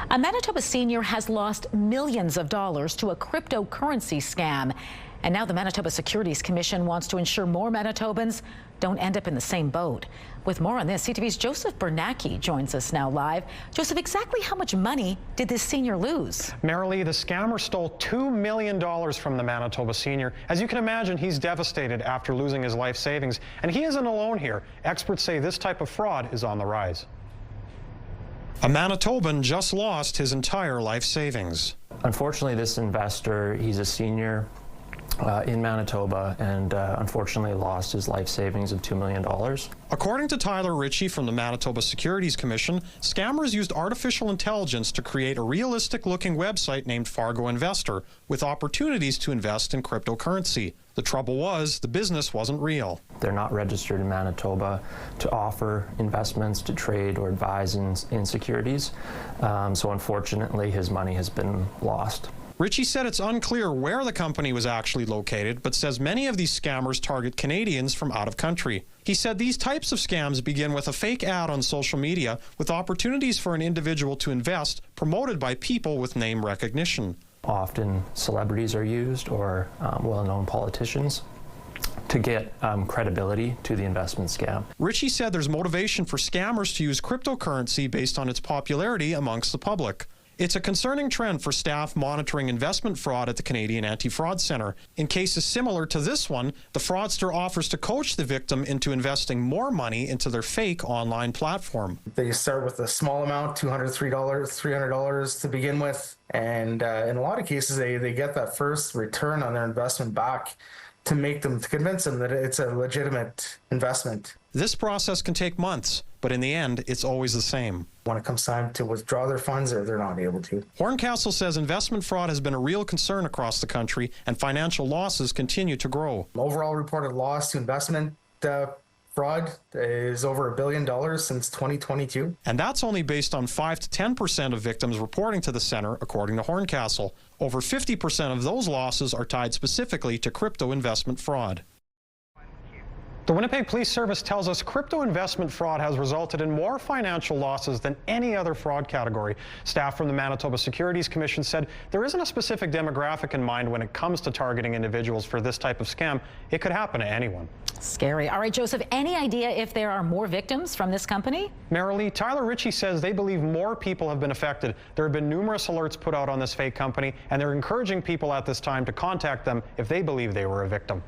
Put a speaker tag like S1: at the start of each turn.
S1: A Manitoba senior has lost millions of dollars to a cryptocurrency scam. And now the Manitoba Securities Commission wants to ensure more Manitobans don't end up in the same boat. With more on this, CTV's Joseph Bernacki joins us now live. Joseph, exactly how much money did this senior lose?
S2: Marilee, the scammer stole $2 million from the Manitoba senior. As you can imagine, he's devastated after losing his life savings. And he isn't alone here. Experts say this type of fraud is on the rise. A Manitoban just lost his entire life savings.
S3: Unfortunately, this investor, he's a senior in Manitoba and unfortunately lost his life savings of $2 million.
S2: According to Tyler Ritchie from the Manitoba Securities Commission, scammers used artificial intelligence to create a realistic-looking website named Fargo Investor with opportunities to invest in cryptocurrency. The trouble was, the business wasn't real.
S3: They're not registered in Manitoba to offer investments, to trade or advise in securities. So unfortunately, his money has been lost.
S2: Ritchie said it's unclear where the company was actually located, but says many of these scammers target Canadians from out of country. He said these types of scams begin with a fake ad on social media with opportunities for an individual to invest promoted by people with name recognition.
S3: Often celebrities are used or well-known politicians to get credibility to the investment scam.
S2: Ritchie said there's motivation for scammers to use cryptocurrency based on its popularity amongst the public. It's a concerning trend for staff monitoring investment fraud at the Canadian Anti-Fraud Centre. In cases similar to this one, the fraudster offers to coach the victim into investing more money into their fake online platform.
S4: They start with a small amount, $200, $300 to begin with, and in a lot of cases they get that first return on their investment back to convince them that it's a legitimate investment.
S2: This process can take months, but in the end, it's always the same.
S4: When it comes time to withdraw their funds, they're not able to.
S2: Horncastle says investment fraud has been a real concern across the country, and financial losses continue to grow.
S4: Overall reported loss to investment fraud is over $1 billion since 2022.
S2: And that's only based on 5 to 10% of victims reporting to the center, according to Horncastle. Over 50% of those losses are tied specifically to crypto investment fraud. The Winnipeg Police Service tells us crypto investment fraud has resulted in more financial losses than any other fraud category. Staff from the Manitoba Securities Commission said there isn't a specific demographic in mind when it comes to targeting individuals for this type of scam. It could happen to anyone.
S1: Scary. All right, Joseph, any idea if there are more victims from this company?
S2: Marilee, Tyler Ritchie says they believe more people have been affected. There have been numerous alerts put out on this fake company, and they're encouraging people at this time to contact them if they believe they were a victim.